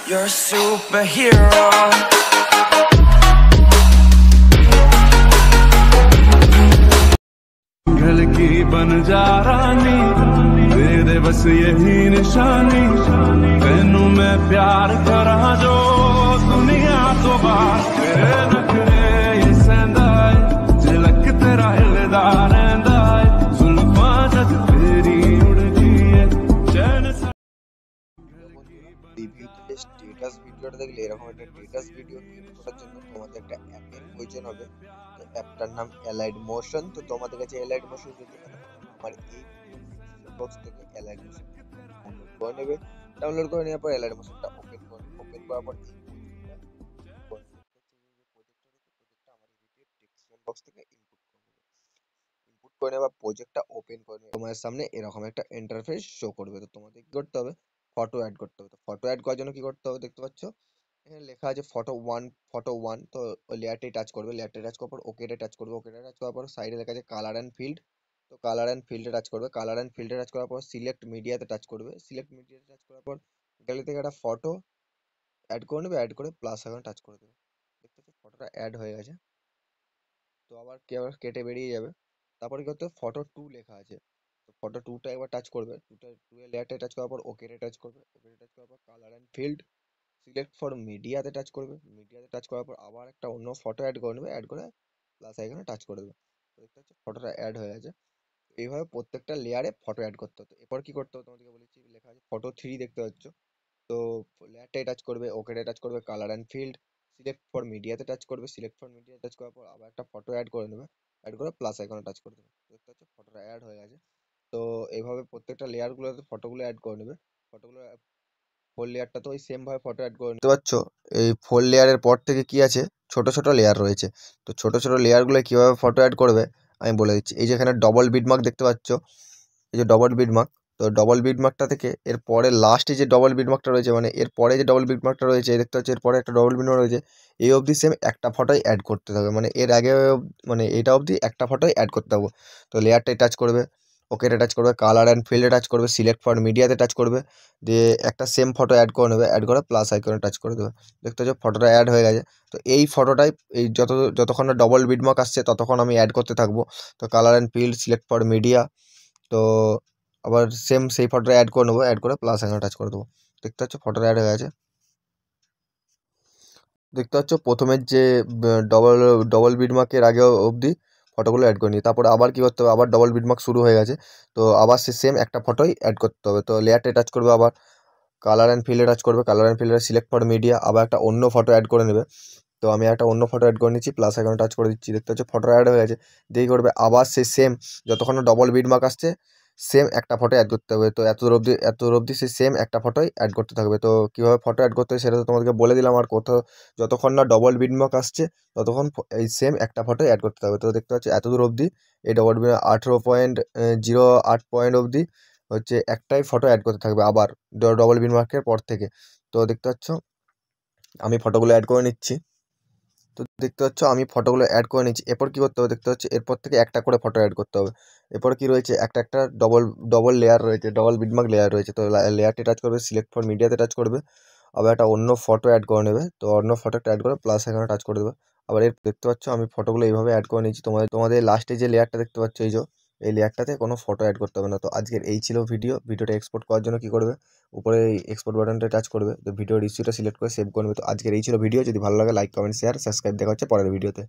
You're a superhero. घल की बन जा रानी, दे दे बस यही निशानी, तेनू मैं प्यार करा जो दुनिया तो बात करे नखरे ये सहंदा है, झलक तेरा हिलदा रहंदा है, जुल्फां जद तेरी उड़दी है चैन सा। রিভিউতে স্ট্যাটাস ভিডিওটা দেখলে এরকম একটা স্ট্যাটাস ভিডিও ক্রিয়েট করার জন্য তোমাদের একটা অ্যাপের প্রয়োজন হবে। তো অ্যাপটার নাম অ্যালাইড মোশন। তো তোমাদের কাছে অ্যালাইড মোশন যদি না থাকে আমার এই বক্স থেকে অ্যালাইড মোশন ডাউনলোড করে নেবে। ডাউনলোড করে নেওয়ার পর অ্যালাইড মোশনটা ওপেন করবে। ওপেন করার পর এই প্রজেক্টটা আমার ভিডিও ডেসক্রিপশন বক্স থেকে ইনপুট করে নেবে। ইনপুট করে নেওয়ার প্রজেক্টটা ওপেন করে নেবে, তোমাদের সামনে এরকম একটা ইন্টারফেস শো করবে। তো তোমাদের কি করতে হবে, ফটো অ্যাড করতে হবে। তো ফটো অ্যাড করার জন্য কি করতে হবে, দেখতে পাচ্ছ এখানে লেখা আছে ফটো ওয়ান। তো ওই লেয়ারটাই টাচ করবে, লেয়ারটাই টাচ করার পর ওকেটা টাচ করবে। ওকেটা টাচ করার পর সাইডে লেখা আছে কালার অ্যান্ড ফিল্ড। তো কালার অ্যান্ড ফিল্ডে টাচ করবে। কালার অ্যান্ড ফিল্ডে টাচ করার পর সিলেক্ট মিডিয়াতে টাচ করবে। সিলেক্ট মিডিয়াতে টাচ করার পর গ্যালারি থেকে একটা ফটো অ্যাড করে নেবে। অ্যাড করে প্লাস আইকনে টাচ করে দেবে। দেখতে পাচ্ছ ফটোটা অ্যাড হয়ে গেছে। তো আবার কেটে বেরিয়ে যাবে। তারপরে কি করতে হবে, ফটো টু লেখা আছে, তো ফটো টুটা একবার টাচ করবে। টু এর লেয়ারটা টাচ করার পর ওকেতে টাচ করবে। ওকেতে টাচ করার পর colour and field select for মিডিয়াতে টাচ করবে। মিডিয়াতে টাচ করার পর আবার একটা অন্য ফটো অ্যাড করে নেবে। অ্যাড করে প্লাস আইকনে টাচ করে দেবে। তো দেখতে পাচ্ছ ফটোটা অ্যাড হয়ে গেছে। এইভাবে প্রত্যেকটা লেয়ারে ফটো অ্যাড করতে হতো। এরপর কি করতে হবে তোমাদেরকে বলেছি, লেখা আছে ফটো থ্রি দেখতে পাচ্ছ। তো লেয়ারটাই টাচ করবে, ওকেতে টাচ করবে, colour and field select for মিডিয়াতে টাচ করবে। সিলেক্ট ফর মিডিয়াতে টাচ করার পর আবার একটা ফটো অ্যাড করে নেবে। অ্যাড করে প্লাস আইকনে টাচ করে দেবে। দেখতে পাচ্ছ ফটোটা অ্যাড হয়ে গেছে। তো এইভাবে প্রত্যেকটা লেয়ারগুলোতে ফটোগুলো অ্যাড করে নেবে। ফটোগুলো ফোর লেয়ারটা তো ওই সেম ভাবে ফটো অ্যাড করে নিতে পারছো। এই ফোর লেয়ারের পর থেকে কি আছে, ছোট ছোট লেয়ার রয়েছে। তো ছোট ছোট লেয়ারগুলো কিভাবে ফটো অ্যাড করবে আমি বলে দিচ্ছি। এই যে এখানে ডবল বিটমার্ক দেখতে পাচ্ছ, এই যে ডবল বিটমার্ক। তো ডবল বিটমার্কটা থেকে এর পরে লাস্টে যে ডবল বিটমার্কটা রয়েছে, মানে এর পরে যে ডবল বিটমার্কটা রয়েছে দেখতে পাচ্ছ, এর পরে একটা ডবল বিটমার্ক রয়েছে। এই অবধি সেম একটা ফটোই অ্যাড করতে হবে, মানে এর আগে মানে এটা অবধি একটা ফটোই অ্যাড করতে হবে। তো লেয়ারটাই টাচ করবে, ওকেটা টাচ করবে, কালার অ্যান্ড ফিল্ডে টাচ করবে, সিলেক্ট ফর মিডিয়াতে টাচ করবে, দিয়ে একটা সেম ফটো অ্যাড করে নেবে। অ্যাড করে প্লাস আইকনে টাচ করে দেবে। দেখতে পাচ্ছ ফটোটা অ্যাড হয়ে গেছে। তো এই ফটোটাই এই যতক্ষণ না ডবল বিটমার্ক আসছে ততক্ষণ আমি অ্যাড করতে থাকবো। তো colour and field select for media, তো আবার সেম সেই ফটোটা অ্যাড করে নেবো। অ্যাড করে প্লাস আইকনে টাচ করে দেবো। দেখতে পাচ্ছ ফটোটা অ্যাড হয়ে গেছে। দেখতে পাচ্ছ প্রথমের যে ডবল ডবল বিটমার্কের আগে অবধি ফটোগুলো অ্যাড করে নিই। তারপরে আবার কি করতে হবে, আবার ডবল বিটমার্ক শুরু হয়ে গেছে। তো আবার সে সেম একটা ফটোই অ্যাড করতে হবে। তো লেয়ারটা টাচ করবে, আবার কালার অ্যান্ড ফিল্ডে টাচ করবে, কালার অ্যান্ড ফিল্ডে সিলেক্ট ফর মিডিয়া, আবার একটা অন্য ফটো অ্যাড করে নেবে। তো আমি একটা অন্য ফটো অ্যাড করে নিচ্ছি, প্লাস আইকনে টাচ করে দিচ্ছি। দেখতে পাচ্ছ ফটো অ্যাড হয়ে গেছে। দিয়ে করবে আবার সে সেম যতক্ষণ না ডবল বিটমার্ক আসছে সেম একটা ফটো অ্যাড করতে হবে। তো এত অবধি সে সেম একটা ফটোই অ্যাড করতে থাকবে। তো কীভাবে ফটো অ্যাড করতে হবে সেটা তো তোমাদেরকে বলে দিলাম। আর কোথাও যতক্ষণ না ডবল বিটমার্ক আসছে ততক্ষণ এই সেম একটা ফটোই অ্যাড করতে হবে। তো দেখতে পাচ্ছ এতদূর অবধি এই ডবল 18.08 পয়েন্ট অবধি হচ্ছে একটাই ফটো অ্যাড করতে থাকবে আবার ডবল বিটমার্কের পর থেকে। তো দেখতে পাচ্ছ আমি ফটোগুলো অ্যাড করে নিচ্ছি। তো দেখতে পাচ্ছ আমি ফটোগুলো অ্যাড করে নিচ্ছি। এরপর কি করতে হবে, দেখতে পাচ্ছ এরপর থেকে একটা করে ফটো অ্যাড করতে হবে। এরপর কি রয়েছে, একটা একটা ডবল ডবল লেয়ার রয়েছে, ডবল বিটমার্ক লেয়ার রয়েছে। তো লেয়ারটি টাচ করবে, সিলেক্ট ফর মিডিয়াতে টাচ করবে, আবার একটা অন্য ফটো অ্যাড করে নেবে। তো অন্য ফটোটা অ্যাড করে প্লাস এখানে টাচ করে দেবে। আবার এর দেখতে পাচ্ছ আমি ফটোগুলো এইভাবে অ্যাড করে নিচ্ছি। তোমাদের লাস্টে যে লেয়ারটা দেখতে পাচ্ছ এই লেয়ারটাতে কোনো ফটো অ্যাড করতে হবে না। তো আজকের এই ছিল ভিডিওটা এক্সপোর্ট করার জন্য কি করবে, উপরে এই এক্সপোর্ট বাটনটা টাচ করবে। তো ভিডিওর ইস্যুটা সিলেক্ট করে সেভ করে নেবে। তো আজকের এই ছিল ভিডিও। যদি ভালো লাগে লাইক কমেন্ট শেয়ার সাবস্ক্রাইব। দেখা হচ্ছে পরের ভিডিওতে।